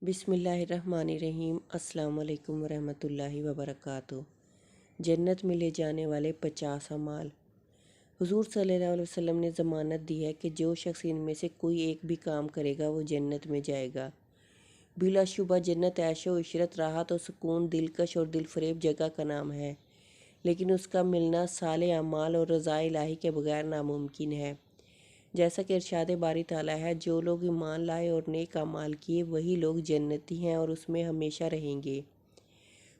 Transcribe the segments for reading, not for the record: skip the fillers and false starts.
بسم اللہ الرحمن الرحیم۔ السلام علیکم ورحمۃ اللہ وبرکاتہ۔ جنت میں لے جانے والے 50 اعمال۔ حضور صلی اللہ علیہ وسلم نے ضمانت دی ہے کہ جو شخص ان میں سے کوئی ایک بھی کام کرے گا وہ جنت میں جائے گا۔ بلا شبہ جنت عیش و عشرت، راحت و سکون، دلکش اور دل فریب جگہ کا نام ہے، لیکن اس کا ملنا صالح اعمال اور رضا الہی کے بغیر ناممکن ہے۔ جیسا کہ ارشاد باری تعالیٰ ہے، جو لوگ ایمان لائے اور نیک اعمال کیے وہی لوگ جنتی ہیں اور اس میں ہمیشہ رہیں گے۔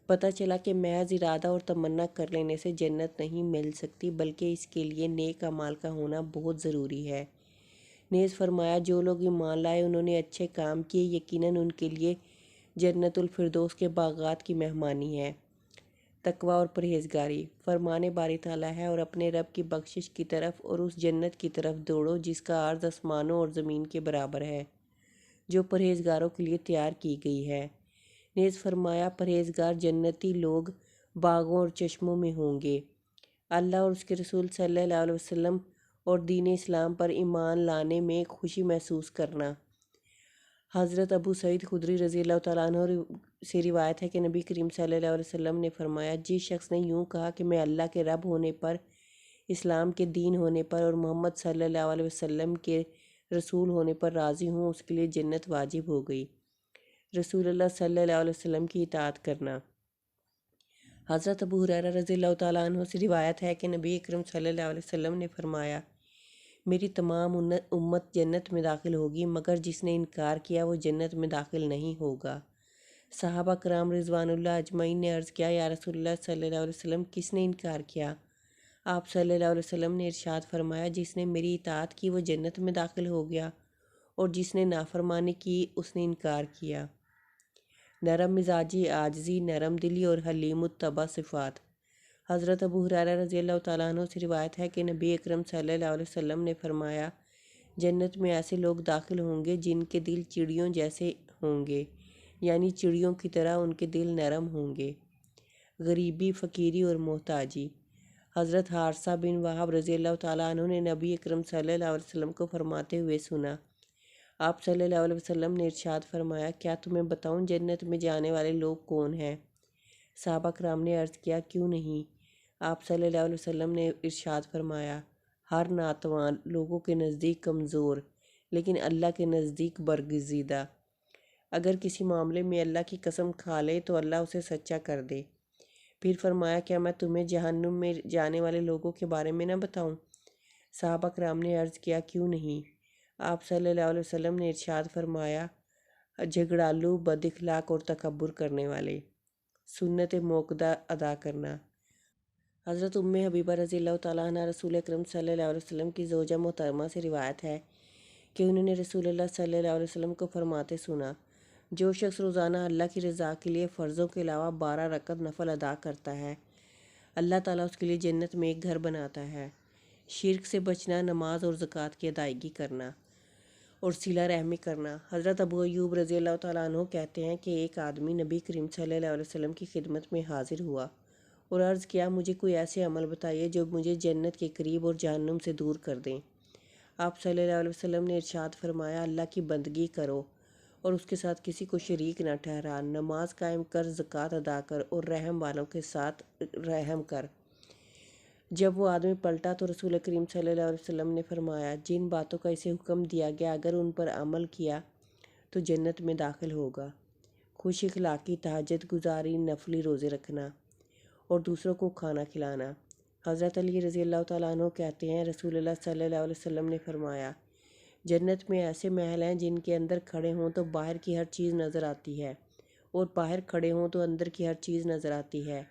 پتہ چلا کہ محض ارادہ اور تمنا کر لینے سے جنت نہیں مل سکتی، بلکہ اس کے لیے نیک اعمال کا ہونا بہت ضروری ہے۔ نیز فرمایا، جو لوگ ایمان لائے انہوں نے اچھے کام کیے، یقیناً ان کے لیے جنت الفردوس کے باغات کی مہمانی ہے۔ تقویٰ اور پرہیزگاری۔ فرمان باری تعالیٰ ہے، اور اپنے رب کی بخشش کی طرف اور اس جنت کی طرف دوڑو جس کا عرض آسمانوں اور زمین کے برابر ہے، جو پرہیزگاروں کے لیے تیار کی گئی ہے۔ نیز فرمایا، پرہیزگار جنتی لوگ باغوں اور چشموں میں ہوں گے۔ اللہ اور اس کے رسول صلی اللہ علیہ وسلم اور دین اسلام پر ایمان لانے میں خوشی محسوس کرنا۔ حضرت ابو سعید خدری رضی اللہ تعالیٰ عنہ سے روایت ہے کہ نبی کریم صلی اللہ علیہ وسلم نے فرمایا، جس شخص نے یوں کہا کہ میں اللہ کے رب ہونے پر، اسلام کے دین ہونے پر اور محمد صلی اللہ علیہ وسلم کے رسول ہونے پر راضی ہوں، اس کے لیے جنت واجب ہو گئی۔ رسول اللہ صلی اللہ علیہ وسلم کی اطاعت کرنا۔ حضرت ابو ہریرہ رضی اللہ تعالیٰ عنہ سے روایت ہے کہ نبی اکرم صلی اللہ علیہ وسلم نے فرمایا، میری تمام امت جنت میں داخل ہوگی، مگر جس نے انکار کیا وہ جنت میں داخل نہیں ہوگا۔ صحابہ کرام رضوان اللہ اجمعین نے عرض کیا، یا رسول اللہ صلی اللہ علیہ وسلم، کس نے انکار کیا؟ آپ صلی اللہ علیہ وسلم نے ارشاد فرمایا، جس نے میری اطاعت کی وہ جنت میں داخل ہو گیا، اور جس نے نافرمانی کی اس نے انکار کیا۔ نرم مزاجی، عاجزی، نرم دلی اور حلیم الطبع صفات۔ حضرت ابو ہریرہ رضی اللہ تعالیٰ عنہ سے روایت ہے کہ نبی اکرم صلی اللہ علیہ وسلم نے فرمایا، جنت میں ایسے لوگ داخل ہوں گے جن کے دل چڑیوں جیسے ہوں گے، یعنی چڑیوں کی طرح ان کے دل نرم ہوں گے۔ غریبی، فقیری اور محتاجی۔ حضرت حارثہ بن وہب رضی اللہ تعالیٰ عنہ نے نبی اکرم صلی اللہ علیہ وسلم کو فرماتے ہوئے سنا۔ آپ صلی اللہ علیہ وسلم نے ارشاد فرمایا، کیا تمہیں بتاؤں جنت میں جانے والے لوگ کون ہیں؟ صحابہ کرام نے عرض کیا، کیوں نہیں؟ آپ صلی اللہ علیہ وسلم نے ارشاد فرمایا، ہر ناتواں، لوگوں کے نزدیک کمزور، لیکن اللہ کے نزدیک برگزیدہ۔ اگر کسی معاملے میں اللہ کی قسم کھا لے تو اللہ اسے سچا کر دے۔ پھر فرمایا، کیا میں تمہیں جہنم میں جانے والے لوگوں کے بارے میں نہ بتاؤں؟ صحابہ کرام نے عرض کیا، کیوں نہیں؟ آپ صلی اللہ علیہ وسلم نے ارشاد فرمایا، جھگڑالو، بد اخلاق اور تکبر کرنے والے۔ سنت موقدہ ادا کرنا۔ حضرت ام حبیبہ رضی اللہ تعالیٰ عنہ رسول اکرم صلی اللہ علیہ وسلم کی زوجہ محترمہ سے روایت ہے کہ انہوں نے رسول اللہ صلی اللہ علیہ وسلم کو فرماتے سنا، جو شخص روزانہ اللہ کی رضا کے لیے فرضوں کے علاوہ 12 رکعت نفل ادا کرتا ہے، اللہ تعالیٰ اس کے لیے جنت میں ایک گھر بناتا ہے۔ شرک سے بچنا، نماز اور زکوٰۃ کی ادائیگی کرنا اور صلہ رحمی کرنا۔ حضرت ابو ایوب رضی اللہ تعالیٰ عنہ کہتے ہیں کہ ایک آدمی نبی کریم صلی اللہ علیہ وسلم کی خدمت میں حاضر ہوا اور عرض کیا، مجھے کوئی ایسے عمل بتائیے جو مجھے جنت کے قریب اور جہنم سے دور کر دیں۔ آپ صلی اللہ علیہ وسلم نے ارشاد فرمایا، اللہ کی بندگی کرو اور اس کے ساتھ کسی کو شریک نہ ٹھہرا، نماز قائم کر، زکوٰۃ ادا کر اور رحم والوں کے ساتھ رحم کر۔ جب وہ آدمی پلٹا تو رسول کریم صلی اللہ علیہ وسلم نے فرمایا، جن باتوں کا اسے حکم دیا گیا اگر ان پر عمل کیا تو جنت میں داخل ہوگا۔ خوش اخلاقی، تہجد گزاری، نفلی روزے رکھنا اور دوسروں کو کھانا کھلانا۔ حضرت علی رضی اللہ تعالیٰ عنہ کہتے ہیں، رسول اللہ صلی اللہ علیہ وسلم نے فرمایا، جنت میں ایسے محل ہیں جن کے اندر کھڑے ہوں تو باہر کی ہر چیز نظر آتی ہے، اور باہر کھڑے ہوں تو اندر کی ہر چیز نظر آتی ہے۔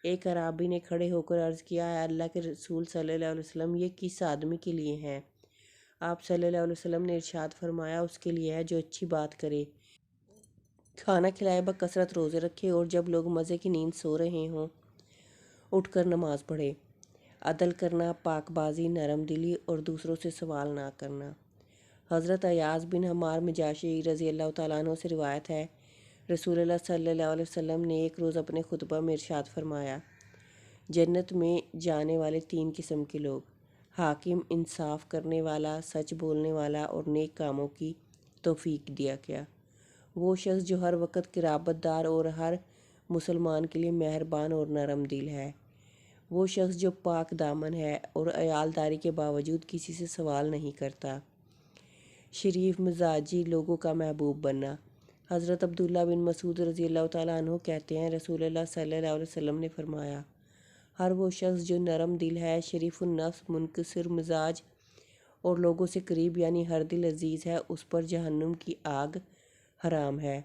ایک اعرابی نے کھڑے ہو کر عرض کیا، اے اللہ کے رسول صلی اللہ علیہ وسلم، یہ کس آدمی کے لیے ہیں؟ آپ صلی اللہ علیہ وسلم نے ارشاد فرمایا، اس کے لیے ہے جو اچھی بات کرے، کھانا کھلائے، بکثرت روزے رکھے، اور جب لوگ مزے کی نیند سو رہے ہوں اٹھ کر نماز پڑھے۔ عدل کرنا، پاک بازی، نرم دلی اور دوسروں سے سوال نہ کرنا۔ حضرت ایاز بن حمار مجاشعی رضی اللہ تعالیٰ عنہ سے روایت ہے، رسول اللہ صلی اللہ علیہ وسلم نے ایک روز اپنے خطبہ میں ارشاد فرمایا، جنت میں جانے والے 3 قسم کے لوگ، حاکم، انصاف کرنے والا، سچ بولنے والا اور نیک کاموں کی توفیق دیا گیا۔ وہ شخص جو ہر وقت قرابت دار اور ہر مسلمان کے لیے مہربان اور نرم دل ہے، وہ شخص جو پاک دامن ہے اور عیالداری کے باوجود کسی سے سوال نہیں کرتا۔ شریف مزاجی لوگوں کا محبوب بننا۔ حضرت عبداللہ بن مسعود رضی اللہ تعالیٰ عنہ کہتے ہیں، رسول اللہ صلی اللہ علیہ وسلم نے فرمایا، ہر وہ شخص جو نرم دل ہے، شریف النفس، منکسر مزاج اور لوگوں سے قریب یعنی ہر دل عزیز ہے، اس پر جہنم کی آگ حرام ہے۔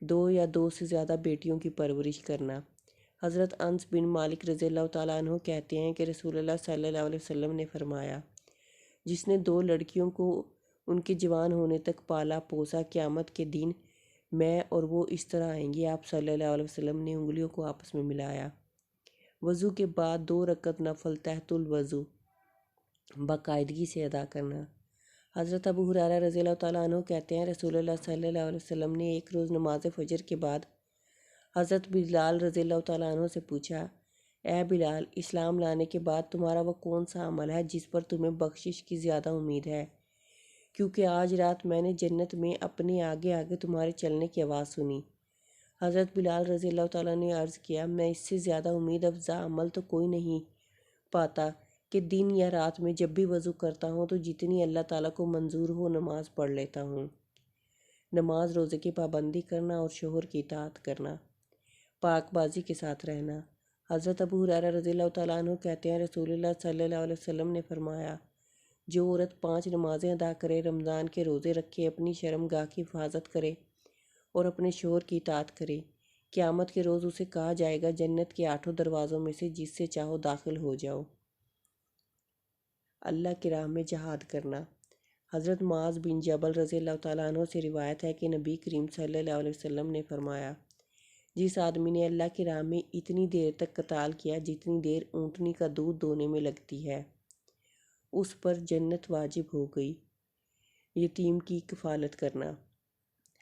2 یا 2 سے زیادہ بیٹیوں کی پرورش کرنا۔ حضرت انس بن مالک رضی اللہ تعالیٰ عنہ کہتے ہیں کہ رسول اللہ صلی اللہ علیہ وسلم نے فرمایا، جس نے 2 لڑکیوں کو ان کے جوان ہونے تک پالا پوسا، قیامت کے دن میں اور وہ اس طرح آئیں گی۔ آپ صلی اللہ علیہ وسلم نے انگلیوں کو آپس میں ملایا۔ وضو کے بعد 2 رکعت نفل تحت الوضو باقاعدگی سے ادا کرنا۔ حضرت ابو ہریرہ رضی اللہ تعالیٰ عنہ کہتے ہیں، رسول اللہ صلی اللہ علیہ وسلم نے ایک روز نماز فجر کے بعد حضرت بلال رضی اللہ تعالیٰ عنہ سے پوچھا، اے بلال، اسلام لانے کے بعد تمہارا وہ کون سا عمل ہے جس پر تمہیں بخشش کی زیادہ امید ہے؟ کیونکہ آج رات میں نے جنت میں اپنے آگے آگے تمہارے چلنے کی آواز سنی۔ حضرت بلال رضی اللہ تعالیٰ نے عرض کیا، میں اس سے زیادہ امید افزا عمل تو کوئی نہیں پاتا کہ دن یا رات میں جب بھی وضو کرتا ہوں تو جتنی اللہ تعالیٰ کو منظور ہو نماز پڑھ لیتا ہوں۔ نماز روزے کی پابندی کرنا اور شوہر کی اطاعت کرنا۔ پاک بازی کے ساتھ رہنا۔ حضرت ابو ہریرہ رضی اللہ تعالیٰ عنہ کہتے ہیں، رسول اللہ صلی اللہ علیہ وسلم نے فرمایا، جو عورت 5 نمازیں ادا کرے، رمضان کے روزے رکھے، اپنی شرمگاہ کی حفاظت کرے اور اپنے شوہر کی اطاعت کرے، قیامت کے روز اسے کہا جائے گا، جنت کے 8 دروازوں میں سے جس سے چاہو داخل ہو جاؤ۔ اللہ کی راہ میں جہاد کرنا۔ حضرت معاذ بن جبل رضی اللہ تعالیٰ عنہ سے روایت ہے کہ نبی کریم صلی اللہ علیہ وسلم نے فرمایا، جس آدمی نے اللہ کی راہ میں اتنی دیر تک قتال کیا جتنی دیر اونٹنی کا دودھ دونے میں لگتی ہے، اس پر جنت واجب ہو گئی۔ یتیم کی کفالت کرنا۔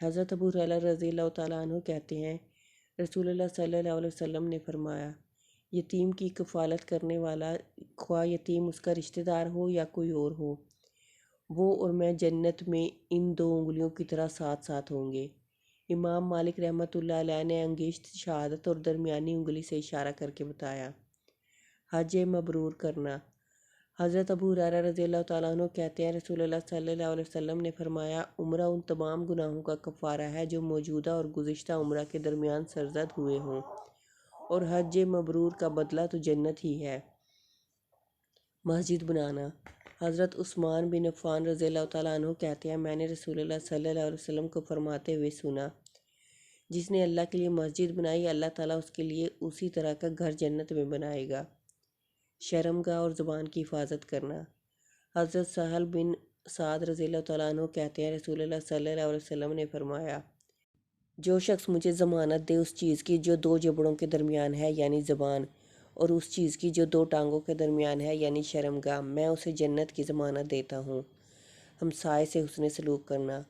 حضرت ابو ہریرہ رضی اللہ تعالیٰ عنہ کہتے ہیں، رسول اللہ صلی اللہ علیہ وسلم نے فرمایا، یتیم کی کفالت کرنے والا، خواہ یتیم اس کا رشتہ دار ہو یا کوئی اور ہو، وہ اور میں جنت میں ان 2 انگلیوں کی طرح ساتھ ساتھ ہوں گے۔ امام مالک رحمۃ اللہ علیہ نے انگشت شہادت اور درمیانی انگلی سے اشارہ کر کے بتایا۔ حج مبرور کرنا۔ حضرت ابو ہریرہ رضی اللہ تعالیٰ عنہ کہتے ہیں، رسول اللہ صلی اللہ علیہ وسلم نے فرمایا، عمرہ ان تمام گناہوں کا کفارہ ہے جو موجودہ اور گزشتہ عمرہ کے درمیان سرزد ہوئے ہوں، اور حج مبرور کا بدلہ تو جنت ہی ہے۔ مسجد بنانا۔ حضرت عثمان بن عفان رضی اللہ تعالیٰ عنہ کہتے ہیں، میں نے رسول اللہ صلی اللہ علیہ وسلم کو فرماتے ہوئے سنا، جس نے اللہ کے لیے مسجد بنائی، اللہ تعالیٰ اس کے لیے اسی طرح کا گھر جنت میں بنائے گا۔ شرمگاہ اور زبان کی حفاظت کرنا۔ حضرت سہل بن سعد رضی اللہ تعالیٰ عنہ کہتے ہیں، رسول اللہ صلی اللہ علیہ وسلم نے فرمایا، جو شخص مجھے ضمانت دے اس چیز کی جو 2 جبڑوں کے درمیان ہے یعنی زبان، اور اس چیز کی جو 2 ٹانگوں کے درمیان ہے یعنی شرمگاہ، میں اسے جنت کی ضمانت دیتا ہوں۔ ہمسائے سے حسن سلوک کرنا۔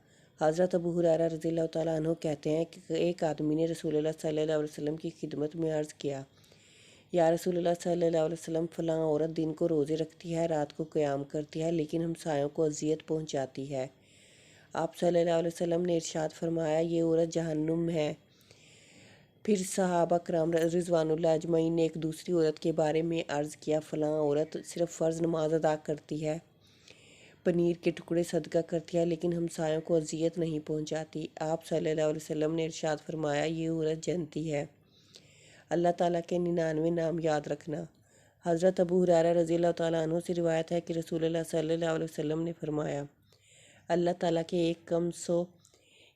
حضرت ابو ہریرہ رضی اللہ تعالیٰ عنہ کہتے ہیں کہ ایک آدمی نے رسول اللہ صلی اللہ علیہ وسلم کی خدمت میں عرض کیا، یا رسول اللہ صلی اللہ علیہ وسلم، فلاں عورت دن کو روزے رکھتی ہے، رات کو قیام کرتی ہے، لیکن ہمسایوں کو اذیت پہنچاتی ہے۔ آپ صلی اللہ علیہ وسلم نے ارشاد فرمایا، یہ عورت جہنم ہے۔ پھر صحابہ کرام رضوان اللہ اجمعین نے ایک دوسری عورت کے بارے میں عرض کیا، فلاں عورت صرف فرض نماز ادا کرتی ہے، پنیر کے ٹکڑے صدقہ کرتی ہے، لیکن ہمسایوں کو اذیت نہیں پہنچاتی۔ آپ صلی اللہ علیہ وسلم نے ارشاد فرمایا، یہ عورت جنتی ہے۔ اللہ تعالیٰ کے 99 نام یاد رکھنا۔ حضرت ابو ہریرہ رضی اللہ تعالیٰ عنہ سے روایت ہے کہ رسول اللہ صلی اللہ علیہ وسلم نے فرمایا، اللہ تعالیٰ کے 100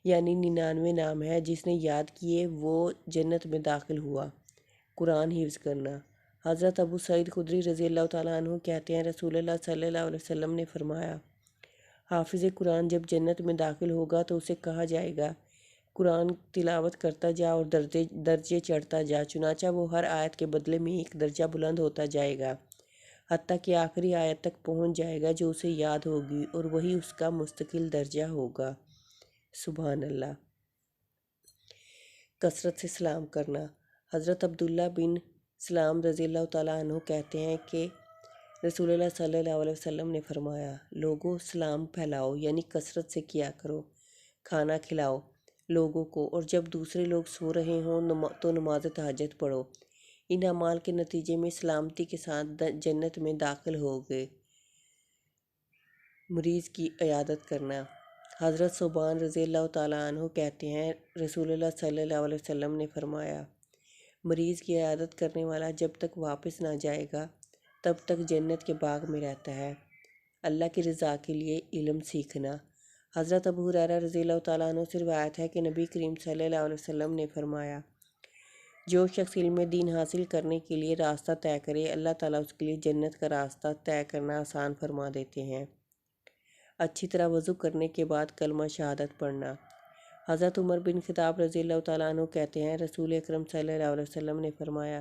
یعنی 99 نام ہے، جس نے یاد کیے وہ جنت میں داخل ہوا۔ قرآن حفظ کرنا۔ حضرت ابو سعید خدری رضی اللہ تعالیٰ عنہ کہتے ہیں، رسول اللہ صلی اللہ علیہ وسلم نے فرمایا، حافظ قرآن جب جنت میں داخل ہوگا تو اسے کہا جائے گا، قرآن تلاوت کرتا جا اور درجے چڑھتا جا، چنانچہ وہ ہر آیت کے بدلے میں 1 درجہ بلند ہوتا جائے گا، حتیٰ کہ آخری آیت تک پہنچ جائے گا جو اسے یاد ہوگی، اور وہی اس کا مستقل درجہ ہوگا۔ سبحان اللہ۔ کثرت سے سلام کرنا۔ حضرت عبداللہ بن سلام رضی اللہ تعالیٰ عنہ کہتے ہیں کہ رسول اللہ صلی اللہ علیہ وسلم نے فرمایا، لوگوں سلام پھیلاؤ یعنی کثرت سے کیا کرو، کھانا کھلاؤ، لوگوں کو، اور جب دوسرے لوگ سو رہے ہوں تو نماز تہجد پڑھو۔ ان اعمال کے نتیجے میں سلامتی کے ساتھ جنت میں داخل ہوگے۔ مریض کی عیادت کرنا۔ حضرت ثوبان رضی اللہ تعالیٰ عنہ کہتے ہیں، رسول اللہ صلی اللہ علیہ وسلم نے فرمایا، مریض کی عیادت کرنے والا جب تک واپس نہ جائے گا تب تک جنت کے باغ میں رہتا ہے۔ اللہ کی رضا کے لیے علم سیکھنا۔ حضرت ابو ہریرہ رضی اللہ تعالیٰ عنہ سے روایت ہے کہ نبی کریم صلی اللہ علیہ وسلم نے فرمایا، جو شخص علم دین حاصل کرنے کے لیے راستہ طے کرے، اللہ تعالیٰ اس کے لیے جنت کا راستہ طے کرنا آسان فرما دیتے ہیں۔ اچھی طرح وضو کرنے کے بعد کلمہ شہادت پڑھنا۔ حضرت عمر بن خطاب رضی اللہ تعالیٰ عنہ کہتے ہیں، رسول اکرم صلی اللہ علیہ وسلم نے فرمایا،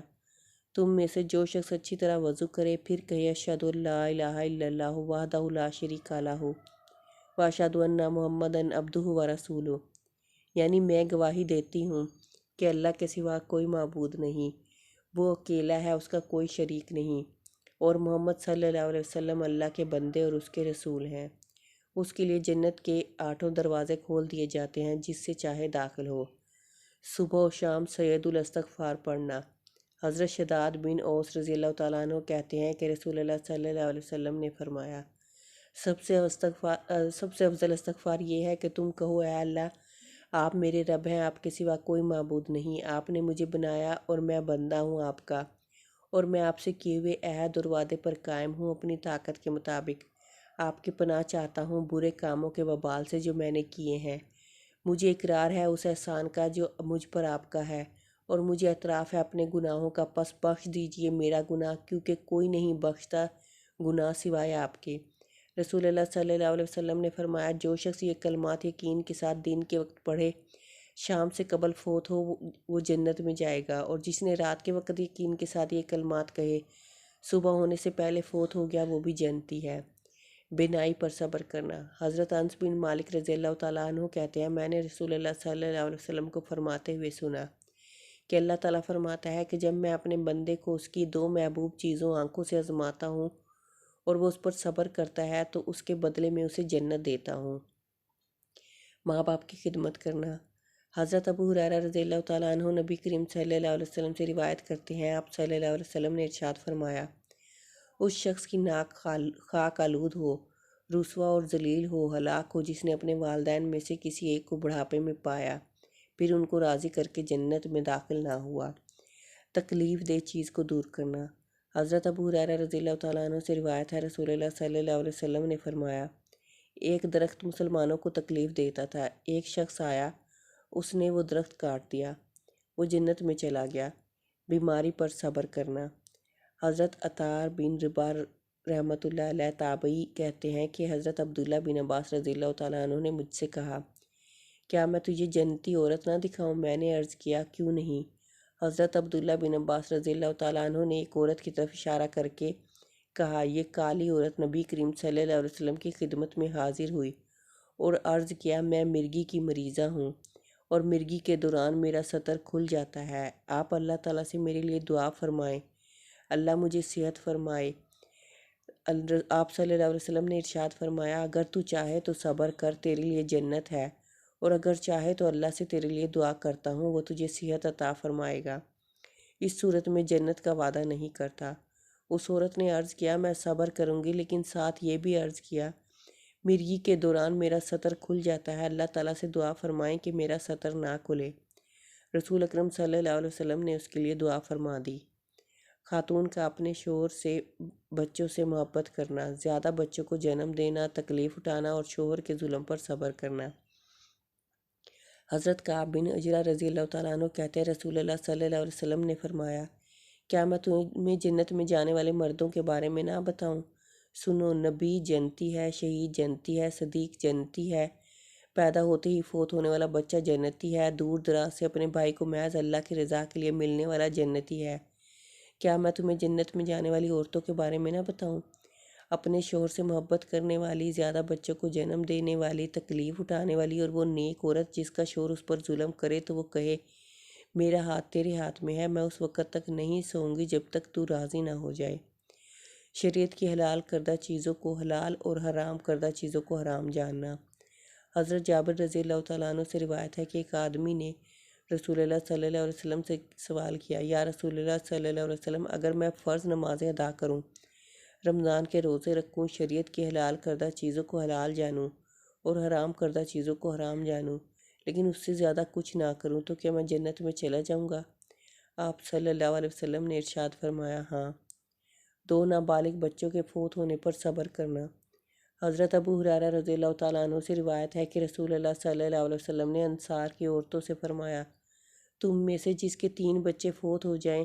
تم میں سے جو شخص اچھی طرح وضو کرے پھر کہے اشہد ان لا الہ الا اللہ وحدہ لا شریک لہ واشہد ان محمدًا عبدہ ورسولہ، یعنی میں گواہی دیتی ہوں کہ اللہ کے سوا کوئی معبود نہیں، وہ اکیلا ہے، اس کا کوئی شریک نہیں، اور محمد صلی اللہ علیہ وسلم اللہ کے بندے اور اس کے رسول ہیں۔ اس کے لیے جنت کے 8 دروازے کھول دیے جاتے ہیں، جس سے چاہے داخل ہو۔ صبح و شام سید الاستغفار پڑھنا۔ حضرت شداد بن اوس رضی اللہ تعالیٰ عنہ کہتے ہیں کہ رسول اللہ صلی اللہ علیہ وسلم نے فرمایا، سب سے افضل استغفار یہ ہے کہ تم کہو، اے اللہ، آپ میرے رب ہیں، آپ کے سوا کوئی معبود نہیں، آپ نے مجھے بنایا اور میں بندہ ہوں آپ کا، اور میں آپ سے کیے ہوئے عہد اور وعدے پر قائم ہوں، اپنی طاقت کے مطابق آپ کی پناہ چاہتا ہوں برے کاموں کے وبال سے جو میں نے کیے ہیں۔ مجھے اقرار ہے اس احسان کا جو مجھ پر آپ کا ہے، اور مجھے اعتراف ہے اپنے گناہوں کا، پس بخش دیجئے میرا گناہ، کیونکہ کوئی نہیں بخشتا گناہ سوائے آپ کے۔ رسول اللہ صلی اللہ علیہ وسلم نے فرمایا، جو شخص یہ کلمات یقین کے ساتھ دین کے وقت پڑھے، شام سے قبل فوت ہو وہ جنت میں جائے گا، اور جس نے رات کے وقت یقین کے ساتھ یہ کلمات کہے، صبح ہونے سے پہلے فوت ہو گیا، وہ بھی جنتی ہے۔ بینائی پر صبر کرنا۔ حضرت انس بن مالک رضی اللہ تعالیٰ عنہ کہتے ہیں، میں نے رسول اللہ صلی اللہ علیہ وسلم کو فرماتے ہوئے سنا کہ اللہ تعالیٰ فرماتا ہے کہ جب میں اپنے بندے کو اس کی 2 محبوب چیزوں آنکھوں سے آزماتا ہوں اور وہ اس پر صبر کرتا ہے تو اس کے بدلے میں اسے جنت دیتا ہوں۔ ماں باپ کی خدمت کرنا۔ حضرت ابو ہریرہ رضی اللہ تعالیٰ عنہ نبی کریم صلی اللہ علیہ وسلم سے روایت کرتے ہیں، آپ صلی اللہ علیہ وسلم نے ارشاد فرمایا، اس شخص کی ناک خاک آلود ہو، رسوا اور ذلیل ہو، ہلاک ہو، جس نے اپنے والدین میں سے کسی ایک کو بڑھاپے میں پایا پھر ان کو راضی کر کے جنت میں داخل نہ ہوا۔ تکلیف دہ چیز کو دور کرنا۔ حضرت ابو ہریرہ رضی اللہ تعالیٰ عنہ سے روایت ہے، رسول اللہ صلی اللہ علیہ وسلم نے فرمایا، ایک درخت مسلمانوں کو تکلیف دیتا تھا، ایک شخص آیا، اس نے وہ درخت کاٹ دیا، وہ جنت میں چلا گیا۔ بیماری پر صبر کرنا۔ حضرت عطار بن رباح رحمۃ اللہ علیہ تابعی کہتے ہیں کہ حضرت عبداللہ بن عباس رضی اللہ تعالیٰ عنہ نے مجھ سے کہا، کیا میں تجھے جنتی عورت نہ دکھاؤں؟ میں نے عرض کیا، کیوں نہیں؟ حضرت عبداللہ بن عباس رضی اللہ تعالیٰ عنہ نے ایک عورت کی طرف اشارہ کر کے کہا، یہ کالی عورت نبی کریم صلی اللہ علیہ وسلم کی خدمت میں حاضر ہوئی اور عرض کیا، میں مرگی کی مریضہ ہوں اور مرگی کے دوران میرا سطر کھل جاتا ہے، آپ اللہ تعالیٰ سے میرے لیے دعا فرمائیں، اللہ مجھے صحت فرمائے۔ آپ صلی اللہ علیہ وسلم نے ارشاد فرمایا، اگر تو چاہے تو صبر کر، تیرے لیے جنت ہے، اور اگر چاہے تو اللہ سے تیرے لیے دعا کرتا ہوں، وہ تجھے صحت عطا فرمائے گا، اس صورت میں جنت کا وعدہ نہیں کرتا۔ اس عورت نے عرض کیا، میں صبر کروں گی، لیکن ساتھ یہ بھی عرض کیا، مرگی کے دوران میرا سطر کھل جاتا ہے، اللہ تعالیٰ سے دعا فرمائیں کہ میرا سطر نہ کھلے۔ رسول اکرم صلی اللہ علیہ وسلم نے اس کے لیے دعا فرما دی۔ خاتون کا اپنے شوہر سے بچوں سے محبت کرنا، زیادہ بچوں کو جنم دینا، تکلیف اٹھانا اور شوہر کے ظلم پر صبر کرنا۔ حضرت کعب بن عجرہ رضی اللہ تعالیٰ عنہ کہتے ہیں، رسول اللہ صلی اللہ علیہ وسلم نے فرمایا، کیا میں تمہیں جنت میں جانے والے مردوں کے بارے میں نہ بتاؤں؟ سنو، نبی جنتی ہے، شہید جنتی ہے، صدیق جنتی ہے، پیدا ہوتے ہی فوت ہونے والا بچہ جنتی ہے، دور دراز سے اپنے بھائی کو محض اللہ کی رضا کے لیے ملنے والا جنتی ہے۔ کیا میں تمہیں جنت میں جانے والی عورتوں کے بارے میں نہ بتاؤں؟ اپنے شوہر سے محبت کرنے والی، زیادہ بچوں کو جنم دینے والی، تکلیف اٹھانے والی، اور وہ نیک عورت جس کا شوہر اس پر ظلم کرے تو وہ کہے، میرا ہاتھ تیرے ہاتھ میں ہے، میں اس وقت تک نہیں سوؤں گی جب تک تو راضی نہ ہو جائے۔ شریعت کی حلال کردہ چیزوں کو حلال اور حرام کردہ چیزوں کو حرام جاننا۔ حضرت جابر رضی اللہ تعالیٰ عنہ سے روایت ہے کہ ایک آدمی نے رسول اللہ صلی اللہ علیہ وسلم سے سوال کیا، یا رسول اللہ صلی اللہ علیہ وسلم، اگر میں فرض نمازیں ادا کروں، رمضان کے روزے رکھوں، شریعت کی حلال کردہ چیزوں کو حلال جانوں اور حرام کردہ چیزوں کو حرام جانوں، لیکن اس سے زیادہ کچھ نہ کروں، تو کیا میں جنت میں چلا جاؤں گا؟ آپ صلی اللہ علیہ وسلم نے ارشاد فرمایا، ہاں۔ دو نابالغ بچوں کے فوت ہونے پر صبر کرنا۔ حضرت ابو ہریرہ رضی اللہ تعالیٰ عنہ سے روایت ہے کہ رسول اللہ صلی اللہ علیہ وسلم نے انصار کی عورتوں سے فرمایا، تم میں سے جس کے 3 بچے فوت ہو جائیں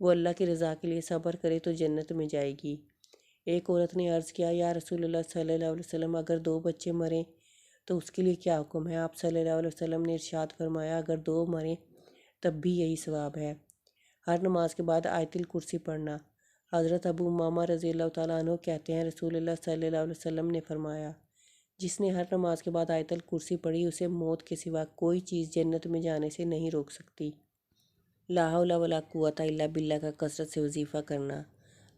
وہ اللہ کی رضا کے لیے صبر کرے تو جنت میں جائے گی۔ ایک عورت نے عرض کیا، یا رسول اللہ صلی اللہ علیہ وسلم، اگر 2 بچے مریں تو اس کے لیے کیا حکم ہے؟ آپ صلی اللہ علیہ وسلم نے ارشاد فرمایا، اگر 2 مریں تب بھی یہی ثواب ہے۔ ہر نماز کے بعد آیت الکرسی پڑھنا۔ حضرت ابو امامہ رضی اللہ تعالیٰ عنہ کہتے ہیں، رسول اللہ صلی اللہ علیہ وسلم نے فرمایا، جس نے ہر نماز کے بعد آیت الکرسی پڑھی، اسے موت کے سوا کوئی چیز جنت میں جانے سے نہیں روک سکتی۔ لا حول ولا قوۃ الا باللہ کا کثرت سے وظیفہ کرنا۔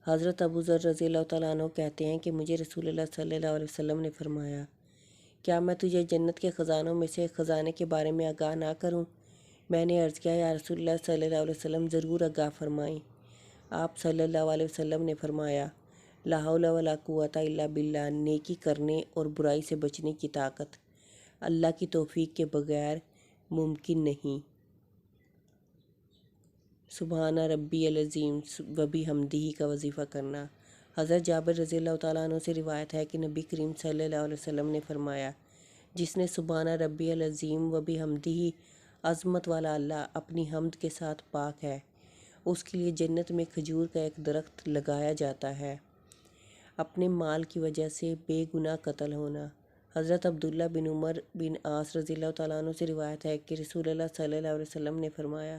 حضرت ابو ذر رضی اللہ تعالیٰ عنہ کہتے ہیں کہ مجھے رسول اللہ صلی اللہ علیہ وسلم نے فرمایا، کیا میں تجھے جنت کے خزانوں میں سے ایک خزانے کے بارے میں آگاہ نہ کروں؟ میں نے عرض کیا، یا رسول اللہ صلی اللہ علیہ وسلم، ضرور آگاہ فرمائیں۔ آپ صلی اللہ علیہ وسلم نے فرمایا، لا حول ولا قوۃ الا باللہ، نیکی کرنے اور برائی سے بچنے کی طاقت اللہ کی توفیق کے بغیر ممکن نہیں۔ سبحان ربی العظیم وبحمدہ کا وظیفہ کرنا۔ حضرت جابر رضی اللہ تعالیٰ عنہ سے روایت ہے کہ نبی کریم صلی اللہ علیہ وسلم نے فرمایا، جس نے سبحان ربی العظیم وبحمدہ، عظمت والا اللہ اپنی حمد کے ساتھ پاک ہے، اس کے لیے جنت میں کھجور کا ایک درخت لگایا جاتا ہے۔ اپنے مال کی وجہ سے بے گناہ قتل ہونا۔ حضرت عبداللہ بن عمر بن عاص رضی اللہ تعالیٰ عنہ سے روایت ہے کہ رسول اللہ صلی اللہ علیہ وسلم نے فرمایا،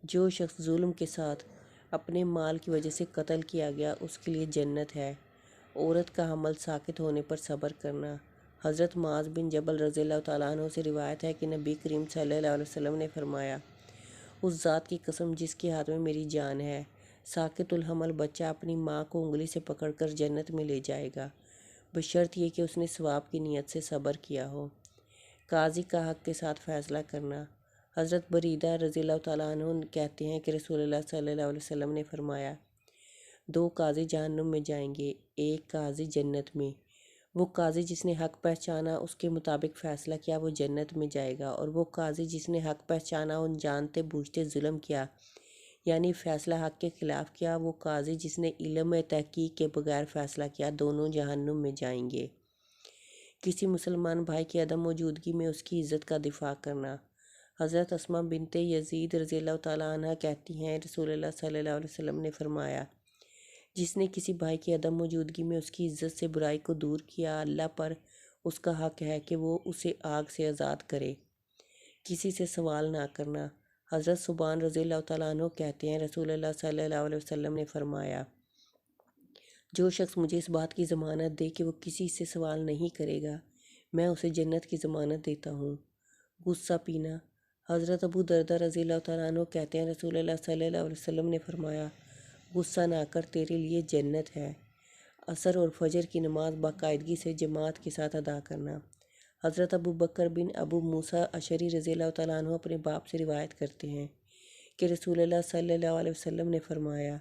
جو شخص ظلم کے ساتھ اپنے مال کی وجہ سے قتل کیا گیا، اس کے لیے جنت ہے۔ عورت کا حمل ساقط ہونے پر صبر کرنا۔ حضرت معاذ بن جبل رضی اللہ تعالیٰ عنہ سے روایت ہے کہ نبی کریم صلی اللہ علیہ وسلم نے فرمایا، اس ذات کی قسم جس کے ہاتھ میں میری جان ہے، ساقط الحمل بچہ اپنی ماں کو انگلی سے پکڑ کر جنت میں لے جائے گا، بشرط یہ کہ اس نے ثواب کی نیت سے صبر کیا ہو۔ قاضی کا حق کے ساتھ فیصلہ کرنا۔ حضرت بریدہ رضی اللہ تعالیٰ عنہ کہتے ہیں کہ رسول اللہ صلی اللہ علیہ وسلم نے فرمایا، 2 قاضی جہنم میں جائیں گے، ایک قاضی جنت میں۔ وہ قاضی جس نے حق پہچانا، اس کے مطابق فیصلہ کیا، وہ جنت میں جائے گا، اور وہ قاضی جس نے حق پہچانا اور جانتے بوجھتے ظلم کیا، یعنی فیصلہ حق کے خلاف کیا، وہ قاضی جس نے علم تحقیق کے بغیر فیصلہ کیا، دونوں جہنم میں جائیں گے۔ کسی مسلمان بھائی کی عدم موجودگی میں اس کی عزت کا دفاع کرنا۔ حضرت اسماء بنت یزید رضی اللہ تعالیٰ عنہ کہتی ہیں، رسول اللہ صلی اللہ علیہ وسلم نے فرمایا، جس نے کسی بھائی کی عدم موجودگی میں اس کی عزت سے برائی کو دور کیا، اللہ پر اس کا حق ہے کہ وہ اسے آگ سے آزاد کرے۔ کسی سے سوال نہ کرنا۔ حضرت ثوبان رضی اللہ تعالیٰ عنہ کہتے ہیں، رسول اللہ صلی اللہ علیہ وسلم نے فرمایا، جو شخص مجھے اس بات کی ضمانت دے کہ وہ کسی سے سوال نہیں کرے گا، میں اسے جنت کی ضمانت دیتا ہوں۔ غصہ پینا۔ حضرت ابو دردہ رضی اللہ تعالیٰ عنہ کہتے ہیں، رسول اللہ صلی اللہ علیہ وسلم نے فرمایا، غصہ نہ کر، تیرے لیے جنت ہے۔ عصر اور فجر کی نماز باقاعدگی سے جماعت کے ساتھ ادا کرنا۔ حضرت ابو بکر بن ابو موسیٰ اشعری رضی اللہ تعالیٰ عنہ اپنے باپ سے روایت کرتے ہیں کہ رسول اللہ صلی اللہ علیہ وسلم نے فرمایا،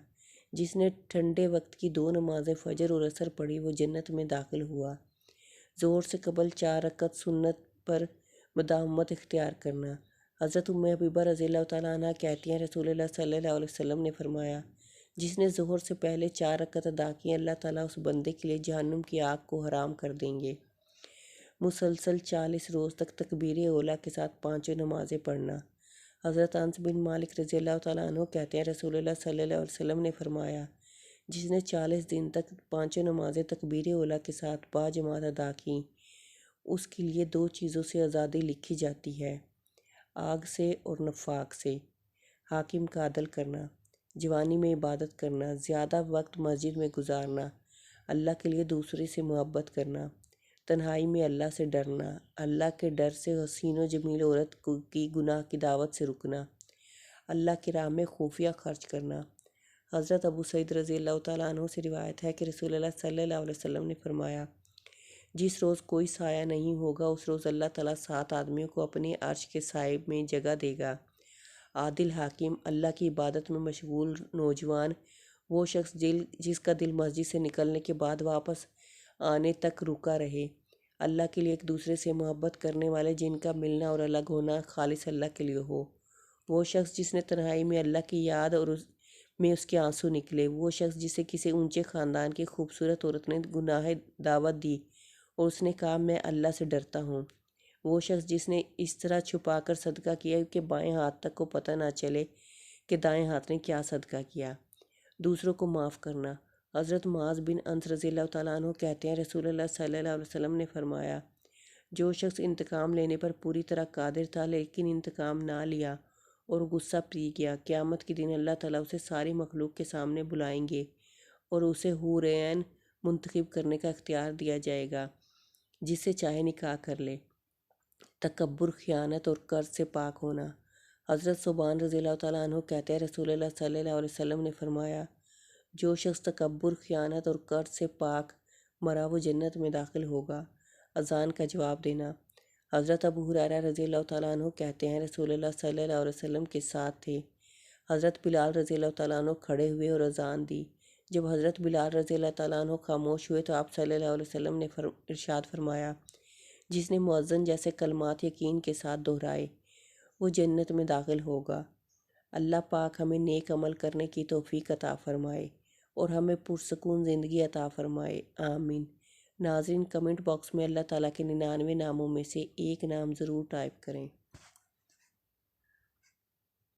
جس نے ٹھنڈے وقت کی 2 نمازیں فجر اور عصر پڑھی، وہ جنت میں داخل ہوا۔ ظہر سے قبل 4 رکعت سنت پر مداومت اختیار کرنا۔ حضرت ام حبیبہ رضی اللہ تعالیٰ عنہ کہتی ہیں، رسول اللہ صلی اللہ علیہ وسلم نے فرمایا، جس نے ظہر سے پہلے 4 رکعت ادا کی، اللہ تعالیٰ اس بندے کے لیے جہنم کی آگ کو حرام کر دیں گے۔ مسلسل 40 روز تک تکبیر اولیٰ کے ساتھ 5 نمازیں پڑھنا۔ حضرت انس بن مالک رضی اللہ تعالیٰ عنہ کہتے ہیں، رسول اللہ صلی اللہ علیہ وسلم نے فرمایا، جس نے 40 دن تک 5 نمازیں تکبیر اولیٰ کے ساتھ باجماعت ادا کیں، اس کے لیے 2 چیزوں سے آزادی لکھی جاتی ہے، آگ سے اور نفاق سے۔ حاکم کا عدل کرنا۔ جوانی میں عبادت کرنا، زیادہ وقت مسجد میں گزارنا، اللہ کے لیے دوسرے سے محبت کرنا، تنہائی میں اللہ سے ڈرنا، اللہ کے ڈر سے حسین و جمیل عورت کی گناہ کی دعوت سے رکنا، اللہ کی راہ میں خفیہ خرچ کرنا۔ حضرت ابو سعید رضی اللہ تعالیٰ عنہ سے روایت ہے کہ رسول اللہ صلی اللہ علیہ وسلم نے فرمایا، جس روز کوئی سایہ نہیں ہوگا اس روز اللہ تعالیٰ 7 آدمیوں کو اپنے عرش کے سائے میں جگہ دے گا۔ عادل حاکم، اللہ کی عبادت میں مشغول نوجوان، وہ شخص جس کا دل مسجد سے نکلنے کے بعد واپس آنے تک رکا رہے، اللہ کے لیے ایک دوسرے سے محبت کرنے والے جن کا ملنا اور الگ ہونا خالص اللہ کے لیے ہو، وہ شخص جس نے تنہائی میں اللہ کی یاد اور میں اس کے آنسو نکلے، وہ شخص جسے کسی اونچے خاندان کی خوبصورت عورت نے گناہ دعوت دی اور اس نے کہا میں اللہ سے ڈرتا ہوں، وہ شخص جس نے اس طرح چھپا کر صدقہ کیا کہ بائیں ہاتھ تک کو پتہ نہ چلے کہ دائیں ہاتھ نے کیا صدقہ کیا۔ دوسروں کو معاف کرنا۔ حضرت معاذ بن انس رضی اللہ تعالیٰ عنہ کہتے ہیں رسول اللہ صلی اللہ علیہ وسلم نے فرمایا، جو شخص انتقام لینے پر پوری طرح قادر تھا لیکن انتقام نہ لیا اور غصہ پی گیا، قیامت کے دن اللہ تعالیٰ اسے ساری مخلوق کے سامنے بلائیں گے اور اسے حور عین منتخب کرنے کا اختیار دیا جائے گا، جس سے چاہے نکاح کر لے۔ تکبر، خیانت اور قرض سے پاک ہونا۔ حضرت ثوبان رضی اللہ تعالیٰ عنہ کہتے ہیں رسول اللہ صلی اللہ علیہ وسلم نے فرمایا، جو شخص تکبر، خیانت اور قرض سے پاک مرا وہ جنت میں داخل ہوگا۔ اذان کا جواب دینا۔ حضرت ابو ہریرہ رضی اللہ تعالیٰ عنہ کہتے ہیں رسول اللہ صلی اللہ علیہ وسلم کے ساتھ تھے، حضرت بلال رضی اللہ تعالیٰ عنہ کھڑے ہوئے اور اذان دی، جب حضرت بلال رضی اللہ تعالیٰ عنہ خاموش ہوئے تو آپ صلی اللہ علیہ وسلم نے ارشاد فرمایا، جس نے مؤذن جیسے کلمات یقین کے ساتھ دہرائے وہ جنت میں داخل ہوگا۔ اللہ پاک ہمیں نیک عمل کرنے کی توفیق عطا فرمائے اور ہمیں پرسکون زندگی عطا فرمائے، آمین۔ ناظرین، کمنٹ باکس میں اللہ تعالیٰ کے 99 ناموں میں سے ایک نام ضرور ٹائپ کریں۔